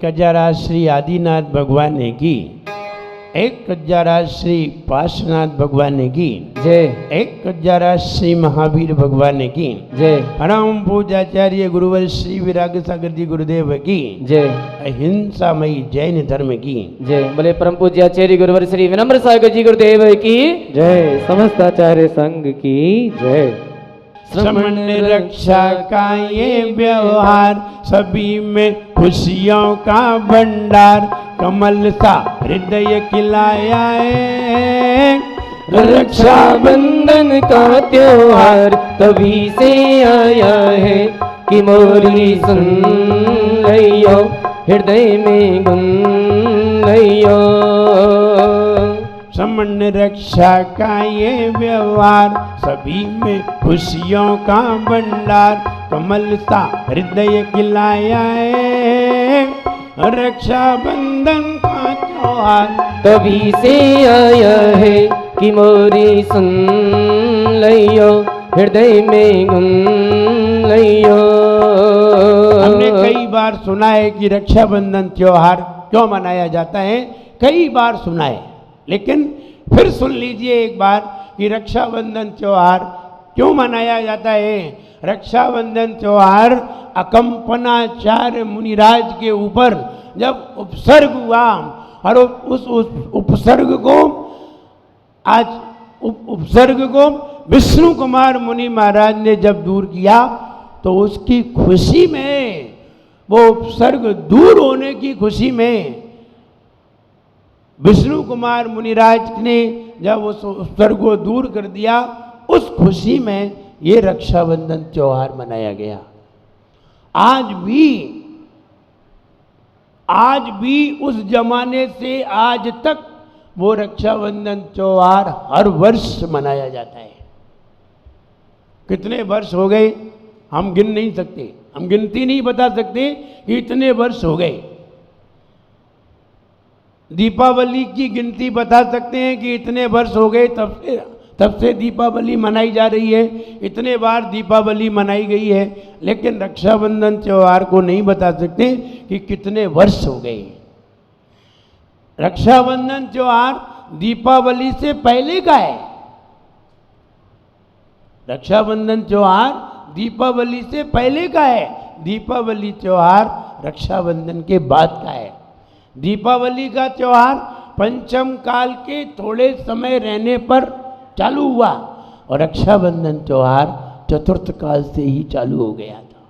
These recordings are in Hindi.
कजारा श्री आदिनाथ भगवान की, एक कजारा श्री पार्श्वनाथ भगवान की जय, एक कजारा श्री महावीर भगवान की जय, परम पूजाचार्य गुरुवर श्री विराग सागर जी गुरुदेव की जय, अहिंसामयी जैन धर्म की जय। बोले परम पूज्याचार्य गुरुवर श्री विनम्र सागर जी गुरुदेव की जय, समस्त आचार्य संघ की जय। श्रमण रक्षा का ये व्यवहार, सभी में खुशियों का भंडार, कमल सा हृदय खिलाया है। रक्षा बंधन का त्योहार तभी से आया है कि मोरी सुन लियो, हृदय में गुन लियो। समन रक्षा का ये व्यवहार, सभी में खुशियों का भंडार, कमल सा हृदय खिलाया है। रक्षा बंधन का त्योहार तभी से आया है कि मोरी सुन लियो, हृदय में गुन लियो। हमने कई बार सुना है कि रक्षाबंधन त्योहार क्यों मनाया जाता है, कई बार सुना है, लेकिन फिर सुन लीजिए एक बार कि रक्षाबंधन त्योहार क्यों मनाया जाता है। रक्षाबंधन त्योहार अकंपनाचार्य मुनिराज के ऊपर जब उपसर्ग हुआ और उस उपसर्ग को आज उपसर्ग को विष्णु कुमार मुनि महाराज ने जब दूर किया तो उसकी खुशी में, वो उपसर्ग दूर होने की खुशी में विष्णु कुमार मुनिराज ने जब उस उपसर्ग को दूर कर दिया, उस खुशी में ये रक्षाबंधन त्योहार मनाया गया। आज भी उस जमाने से आज तक वो रक्षाबंधन त्योहार हर वर्ष मनाया जाता है। कितने वर्ष हो गए हम गिन नहीं सकते, हम गिनती नहीं बता सकते कि इतने वर्ष हो गए। दीपावली की गिनती बता सकते हैं कि इतने वर्ष हो गए, तब से दीपावली मनाई जा रही है, इतने बार दीपावली मनाई गई है, लेकिन रक्षाबंधन त्योहार को नहीं बता सकते कि कितने वर्ष हो गए। रक्षाबंधन त्योहार दीपावली से पहले का है। रक्षाबंधन त्योहार दीपावली से पहले का है, दीपावली त्योहार रक्षाबंधन के बाद का है। दीपावली का त्योहार पंचम काल के थोड़े समय रहने पर चालू हुआ और रक्षाबंधन त्योहार चतुर्थ काल से ही चालू हो गया था,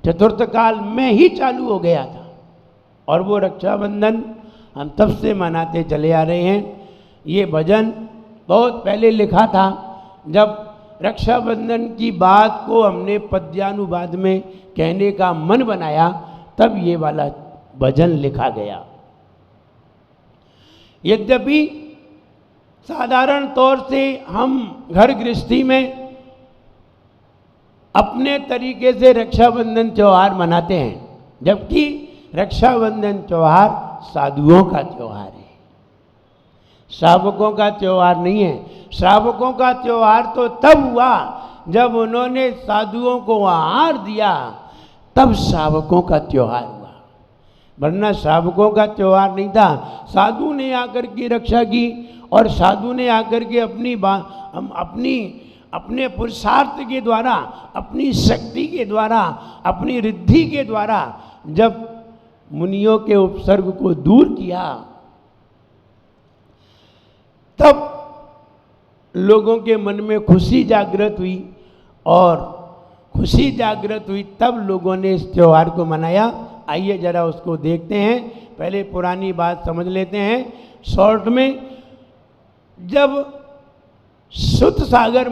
चतुर्थ काल में ही चालू हो गया था। और वो रक्षाबंधन हम तब से मनाते चले आ रहे हैं। ये भजन बहुत पहले लिखा था, जब रक्षाबंधन की बात को हमने पद्यानुवाद में कहने का मन बनाया, तब ये वाला भजन लिखा गया। यद्यपि साधारण तौर से हम घर गृहस्थी में अपने तरीके से रक्षाबंधन त्योहार मनाते हैं, जबकि रक्षाबंधन त्योहार साधुओं का त्योहार है, श्रावकों का त्योहार नहीं है। श्रावकों का त्योहार तो तब हुआ जब उन्होंने साधुओं को आहार दिया, तब श्रावकों का त्योहार हुआ, वरना श्रावकों का त्योहार नहीं था। साधु ने आकर की रक्षा की और साधु ने आकर के अपने पुरुषार्थ के द्वारा, अपनी शक्ति के द्वारा, अपनी रिद्धि के द्वारा जब मुनियों के उपसर्ग को दूर किया, तब लोगों के मन में खुशी जागृत हुई, और खुशी जागृत हुई तब लोगों ने इस त्योहार को मनाया। आइए जरा उसको देखते हैं। पहले पुरानी बात समझ लेते हैं शॉर्ट में। जब सुत सागर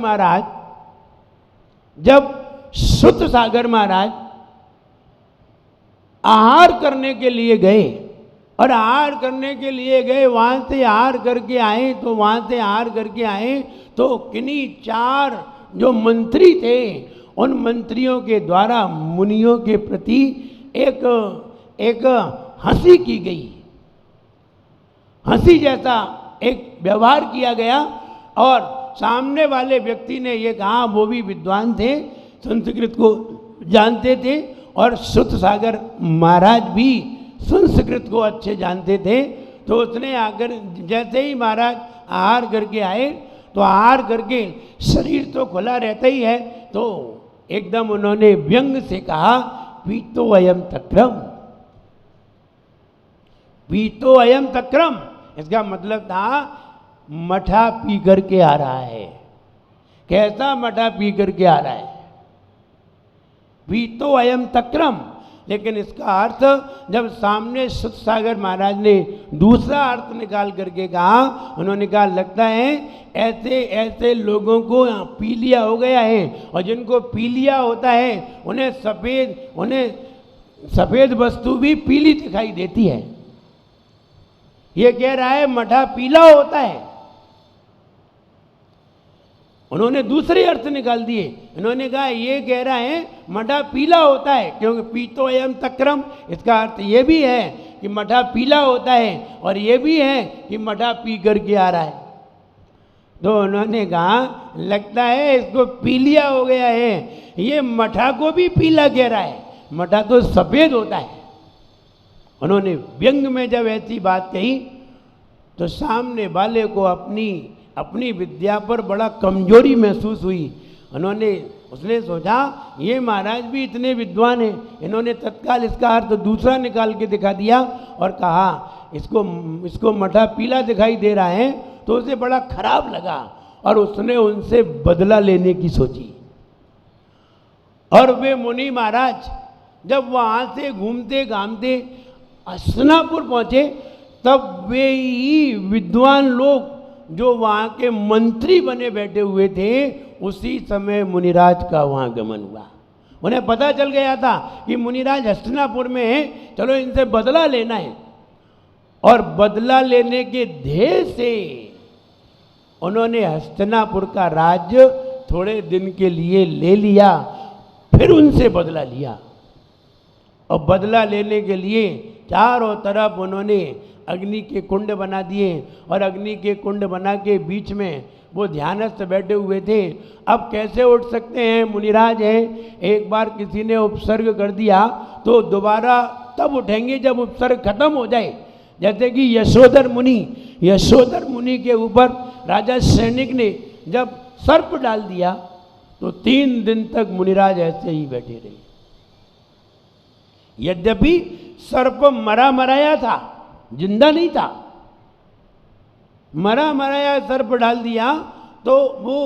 महाराज आहार करने के लिए गए, और आहार करने के लिए गए, वहाँ से आहार करके आए, तो वहाँ से आहार करके आए तो किन्हीं 4 जो मंत्री थे, उन मंत्रियों के द्वारा मुनियों के प्रति एक हंसी की गई, हंसी जैसा एक व्यवहार किया गया। और सामने वाले व्यक्ति ने ये कहा, वो भी विद्वान थे, संस्कृत को जानते थे, और सुत सागर महाराज भी संस्कृत को अच्छे जानते थे, तो उसने आकर जैसे ही महाराज आहार करके आए तो आहार करके शरीर तो खुला रहता ही है, तो एकदम उन्होंने व्यंग से कहा पीतो अयम तक्रम, पीतो अयम तक्रम। इसका मतलब था मठा पी करके आ रहा है। कैसा मठा पी करके आ रहा है? पीतो अयम तक्रम। लेकिन इसका अर्थ जब सामने सुत सागर महाराज ने दूसरा अर्थ निकाल करके कहा, उन्होंने कहा लगता है ऐसे ऐसे लोगों को पीलिया हो गया है, और जिनको पीलिया होता है उन्हें सफेद वस्तु भी पीली दिखाई देती है। ये कह रहा है मठा पीला होता है। उन्होंने दूसरे अर्थ निकाल दिए। इन्होंने कहा ये कह रहा है मठा पीला होता है, क्योंकि पीतो अयम तक्रम, इसका अर्थ ये भी है कि मठा पीला होता है, और ये भी है कि मठा पी करके आ रहा है। तो उन्होंने कहा लगता है इसको पीलिया हो गया है, ये मठा को भी पीला कह रहा है, मठा तो सफ़ेद होता है। उन्होंने व्यंग में जब ऐसी बात कही तो सामने वाले को अपनी विद्या पर बड़ा कमजोरी महसूस हुई। उसने सोचा ये महाराज भी इतने विद्वान हैं, इन्होंने तत्काल इसका अर्थ दूसरा निकाल के दिखा दिया और कहा इसको मठा पीला दिखाई दे रहा है, तो उसे बड़ा खराब लगा और उसने उनसे बदला लेने की सोची। और वे मुनि महाराज जब वहाँ से घूमते घामते हस्तिनापुर पहुँचे, तब वे ही विद्वान लोग जो वहाँ के मंत्री बने बैठे हुए थे, उसी समय मुनिराज का वहाँ गमन हुआ। उन्हें पता चल गया था कि मुनिराज हस्तिनापुर में है, चलो इनसे बदला लेना है। और बदला लेने के ध्येय से उन्होंने हस्तिनापुर का राज्य थोड़े दिन के लिए ले लिया, फिर उनसे बदला लिया। और बदला लेने के लिए चारों तरफ उन्होंने अग्नि के कुंड बना दिए, और अग्नि के कुंड बना के बीच में वो ध्यानस्थ बैठे हुए थे। अब कैसे उठ सकते हैं, मुनिराज हैं, एक बार किसी ने उपसर्ग कर दिया तो दोबारा तब उठेंगे जब उपसर्ग खत्म हो जाए। जैसे कि यशोधर मुनि के ऊपर राजा सैनिक ने जब सर्प डाल दिया तो 3 दिन तक मुनिराज ऐसे ही बैठे रहे। यद्यपि सर्प मराया था, जिंदा नहीं था, मराया सर्प डाल दिया तो वो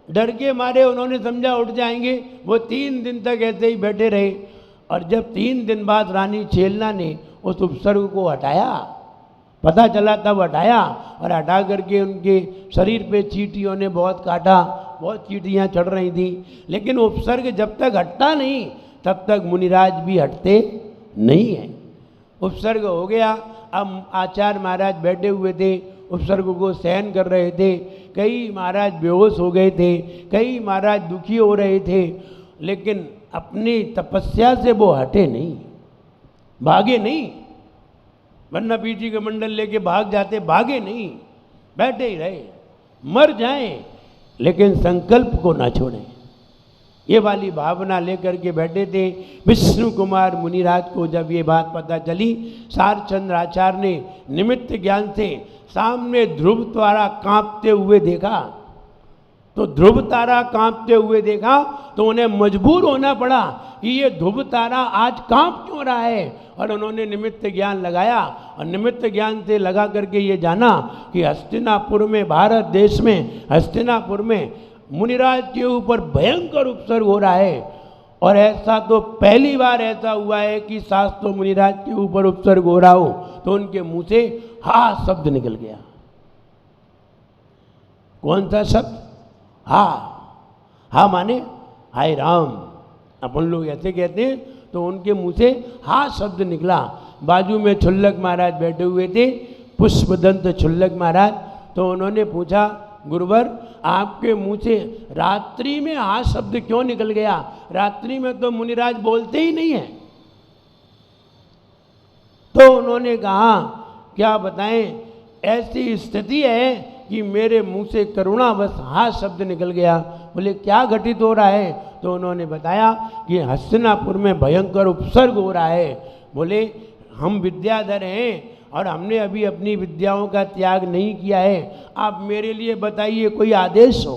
डर के मारे उन्होंने समझा उठ जाएंगे, वो 3 दिन तक ऐसे ही बैठे रहे। और जब 3 दिन बाद रानी छेलना ने उस उपसर्ग को हटाया, पता चला तब हटाया, और हटा करके उनके शरीर पे चींटियों ने बहुत काटा, बहुत चींटियाँ चढ़ रही थी। लेकिन उपसर्ग जब तक हटता नहीं तब तक मुनिराज भी हटते नहीं हैं। उपसर्ग हो गया। अब आचार्य महाराज बैठे हुए थे, उपसर्ग को सहन कर रहे थे। कई महाराज बेहोश हो गए थे, कई महाराज दुखी हो रहे थे, लेकिन अपनी तपस्या से वो हटे नहीं, भागे नहीं। वरना पीठी का मंडल लेके भाग जाते, भागे नहीं, बैठे ही रहे। मर जाएं लेकिन संकल्प को ना छोड़ें, ये वाली भावना लेकर के बैठे थे। विष्णु कुमार मुनिराज को जब ये बात पता चली, सारचंद्र आचार्य ने निमित्त ज्ञान से सामने ध्रुव तारा कांपते हुए देखा। तो ध्रुव तारा कांपते हुए देखा तो उन्हें मजबूर होना पड़ा कि ये ध्रुव तारा आज कांप क्यों रहा है। और उन्होंने निमित्त ज्ञान लगाया, और निमित्त ज्ञान से लगा करके ये जाना कि हस्तिनापुर में, भारत देश में हस्तिनापुर में मुनिराज के ऊपर भयंकर उपसर्ग हो रहा है। और ऐसा तो पहली बार ऐसा हुआ है कि शास्त्र मुनिराज के ऊपर उपसर्ग हो रहा हो तो उनके मुंह से हा शब्द निकल गया। कौन सा शब्द? हा माने हाय राम, अपन लोग ऐसे कहते हैं। तो उनके मुंह से हा शब्द निकला। बाजू में छुल्लक महाराज बैठे हुए थे, पुष्पदंत छुल्लक महाराज। तो उन्होंने पूछा, गुरुवर आपके मुंह से रात्रि में हा शब्द क्यों निकल गया? रात्रि में तो मुनिराज बोलते ही नहीं है। तो उन्होंने कहा क्या बताएं, ऐसी स्थिति है कि मेरे मुंह से करुणावश हा शब्द निकल गया। बोले क्या घटित हो रहा है? तो उन्होंने बताया कि हस्तिनापुर में भयंकर उपसर्ग हो रहा है। बोले हम विद्याधर हैं और हमने अभी अपनी विद्याओं का त्याग नहीं किया है, आप मेरे लिए बताइए कोई आदेश हो।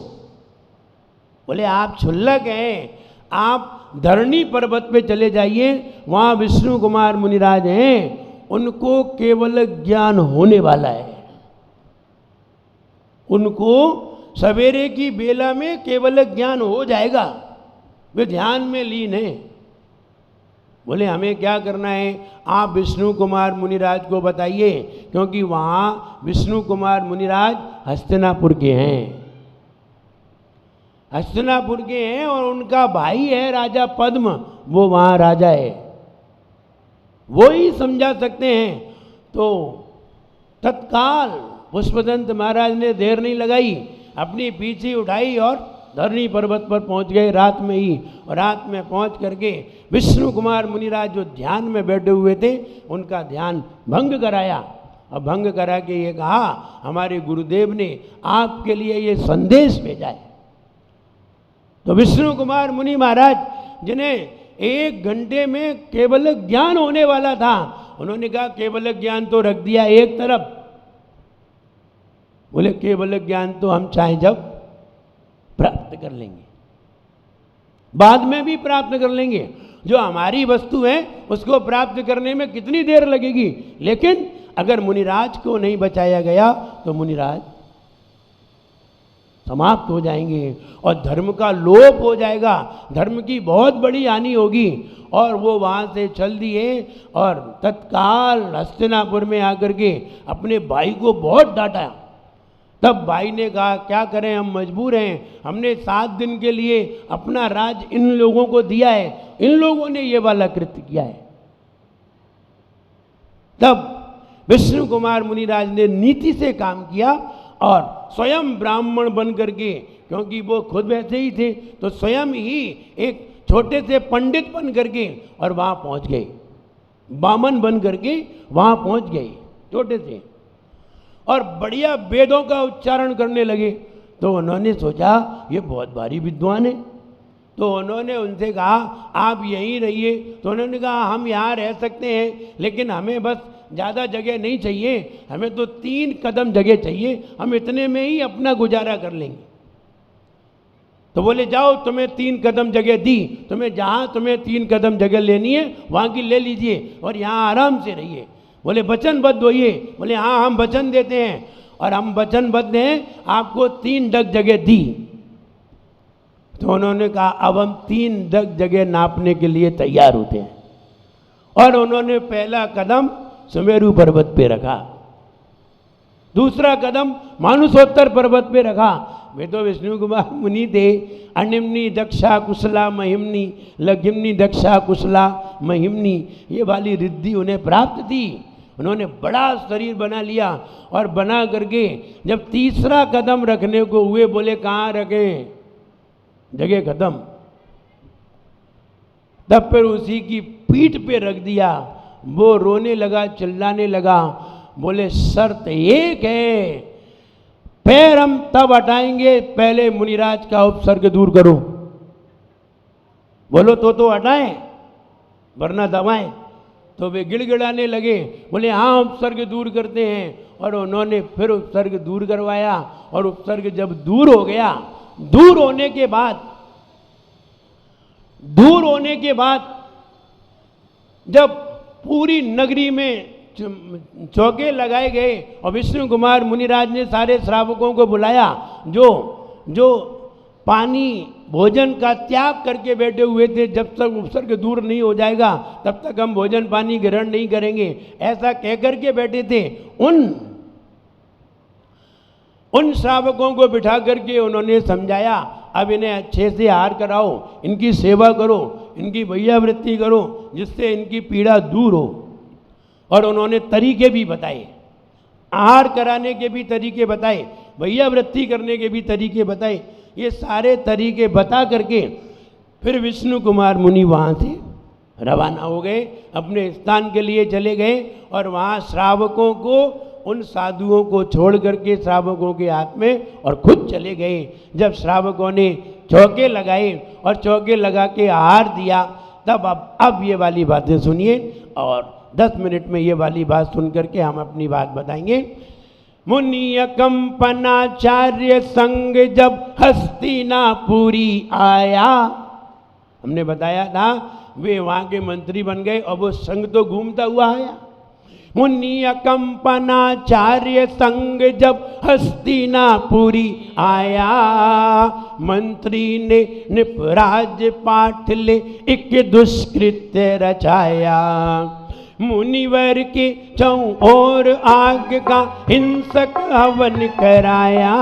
बोले आप क्षुल्लक हैं, आप धरणी पर्वत पे चले जाइए, वहाँ विष्णु कुमार मुनिराज हैं, उनको केवल ज्ञान होने वाला है। उनको सवेरे की बेला में केवल ज्ञान हो जाएगा, वे ध्यान में लीन हैं। बोले हमें क्या करना है? आप विष्णु कुमार मुनिराज को बताइए, क्योंकि वहाँ विष्णु कुमार मुनिराज हस्तिनापुर के हैं, हस्तिनापुर के हैं और उनका भाई है राजा पद्म, वो वहाँ राजा है, वो ही समझा सकते हैं। तो तत्काल पुष्पदंत महाराज ने देर नहीं लगाई, अपनी पीछे उठाई और धरणी पर्वत पर पहुंच गए रात में ही। और रात में पहुंच करके विष्णु कुमार मुनिराज जो ध्यान में बैठे हुए थे, उनका ध्यान भंग कराया और भंग करा के ये कहा हमारे गुरुदेव ने आपके लिए ये संदेश भेजा है। तो विष्णु कुमार मुनि महाराज, जिन्हें 1 घंटे में केवल ज्ञान होने वाला था, उन्होंने कहा केवल ज्ञान तो रख दिया एक तरफ। बोले केवल ज्ञान तो हम चाहे जब प्राप्त कर लेंगे, बाद में भी प्राप्त कर लेंगे। जो हमारी वस्तु है उसको प्राप्त करने में कितनी देर लगेगी, लेकिन अगर मुनिराज को नहीं बचाया गया तो मुनिराज समाप्त हो जाएंगे और धर्म का लोप हो जाएगा, धर्म की बहुत बड़ी हानि होगी। और वो वहाँ से चल दिए और तत्काल हस्तिनापुर में आकर के अपने भाई को बहुत डांटा। तब भाई ने कहा क्या करें, हम मजबूर हैं, हमने 7 दिन के लिए अपना राज इन लोगों को दिया है, इन लोगों ने ये वाला कृत्य किया है। तब विष्णु कुमार मुनिराज ने नीति से काम किया और स्वयं ब्राह्मण बन करके, क्योंकि वो खुद वैसे ही थे, तो स्वयं ही एक छोटे से पंडित बन करके और वहाँ पहुँच गए, बामन बन करके वहाँ पहुँच गए छोटे से, और बढ़िया वेदों का उच्चारण करने लगे। तो उन्होंने सोचा ये बहुत भारी विद्वान है, तो उन्होंने उनसे कहा आप यहीं रहिए। तो उन्होंने कहा हम यहाँ रह सकते हैं, लेकिन हमें बस ज़्यादा जगह नहीं चाहिए, हमें तो 3 कदम जगह चाहिए, हम इतने में ही अपना गुजारा कर लेंगे। तो बोले जाओ, तुम्हें 3 कदम जगह दी, तुम्हें जहाँ तुम्हें 3 कदम जगह लेनी है वहाँ की ले लीजिए और यहाँ आराम से रहिए। बोले वचनबद्ध होइए। बोले हाँ हम वचन देते हैं और हम वचनबद्ध हैं, आपको 3 डग जगह दी। तो उन्होंने कहा अब हम 3 डग जगह नापने के लिए तैयार होते हैं। और उन्होंने पहला कदम सुमेरु पर्वत पे रखा, दूसरा कदम मानुषोत्तर पर्वत पे रखा। वे तो विष्णु कुमार मुनि थे, अनिम्नी दक्षा कुशला महिमनी, लघिमनी दक्षा कुशला महिमनी, ये वाली रिद्धि उन्हें प्राप्त थी। उन्होंने बड़ा शरीर बना लिया और बना करके जब तीसरा कदम रखने को हुए, बोले कहाँ रखें, जगह खत्म। तब फिर उसी की पीठ पे रख दिया। वो रोने लगा, चिल्लाने लगा। बोले शर्त एक है, पैर हम तब हटाएंगे पहले मुनिराज का उपसर्ग दूर करो। बोलो तो हटाएं वरना दबाएं। तो वे गिड़गिड़ाने लगे, बोले हाँ उपसर्ग दूर करते हैं। और उन्होंने फिर उपसर्ग दूर करवाया और उपसर्ग जब दूर हो गया, दूर होने के बाद जब पूरी नगरी में चौके लगाए गए और विष्णु कुमार मुनिराज ने सारे श्रावकों को बुलाया, जो पानी भोजन का त्याग करके बैठे हुए थे, जब तक उपसर्ग दूर नहीं हो जाएगा तब तक हम भोजन पानी ग्रहण नहीं करेंगे, ऐसा कह करके बैठे थे। उन श्रावकों को बिठा करके उन्होंने समझाया अब इन्हें अच्छे से आहार कराओ, इनकी सेवा करो, इनकी वैयावृत्ति करो, जिससे इनकी पीड़ा दूर हो। और उन्होंने तरीके भी बताए, आहार कराने के भी तरीके बताए, वैयावृत्ति करने के भी तरीके बताए। ये सारे तरीके बता करके फिर विष्णु कुमार मुनि वहाँ से रवाना हो गए, अपने स्थान के लिए चले गए और वहाँ श्रावकों को उन साधुओं को छोड़ करके श्रावकों के हाथ में और खुद चले गए। जब श्रावकों ने चौके लगाए और चौके लगा के आहार दिया, तब अब ये वाली बातें सुनिए और 10 मिनट में ये वाली बात सुन करके हम अपनी बात बताएंगे। मुनि कंपनाचार्य संग जब हस्तिनापुरी आया, हमने बताया था वे वहाँ के मंत्री बन गए और वो संग तो घूमता हुआ आया। मुनि कंपनाचार्य संग जब हस्तिनापुरी आया, मंत्री ने निपराज पाठ ले एक दुष्कृत्य रचाया। मुनिवर के चौओर आग का हिंसक हवन कराया,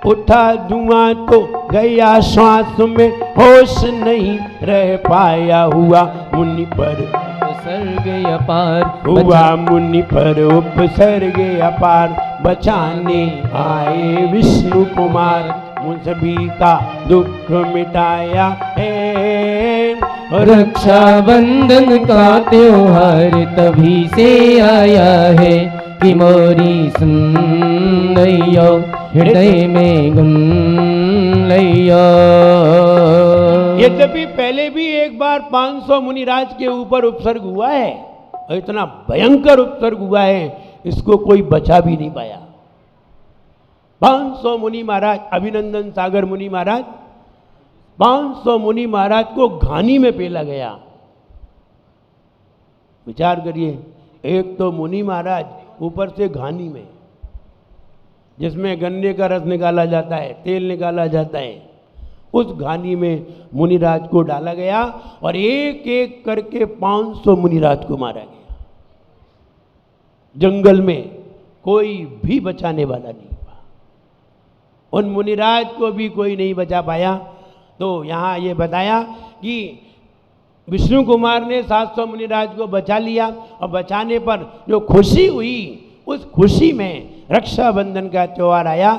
उठा धुआं तो गया श्वास में होश नहीं रह पाया। हुआ मुनि पर उपसर्ग अपार, हुआ मुनि पर उपसर्ग अपार, बचाने आए विष्णु कुमार, मुझ सभी का दुख मिटाया है। रक्षाबंधन का त्योहार तभी से आया है कि मोरी सुन लइयो हृदय में गुन लइयो। यद्यपि पहले भी एक बार 500 मुनिराज के ऊपर उपसर्ग हुआ है और इतना भयंकर उपसर्ग हुआ है, इसको कोई बचा भी नहीं पाया। 500 मुनि महाराज, अभिनंदन सागर मुनि महाराज, 500 मुनि महाराज को घानी में पेला गया। विचार करिए, एक तो मुनि महाराज ऊपर से घानी में, जिसमें गन्ने का रस निकाला जाता है, तेल निकाला जाता है, उस घानी में मुनिराज को डाला गया और एक एक करके 500 मुनिराज को मारा गया। जंगल में कोई भी बचाने वाला नहीं हुआ, उन मुनिराज को भी कोई नहीं बचा पाया। तो यहाँ ये बताया कि विष्णु कुमार ने 700 मुनिराज को बचा लिया और बचाने पर जो खुशी हुई, उस खुशी में रक्षाबंधन का त्योहार आया।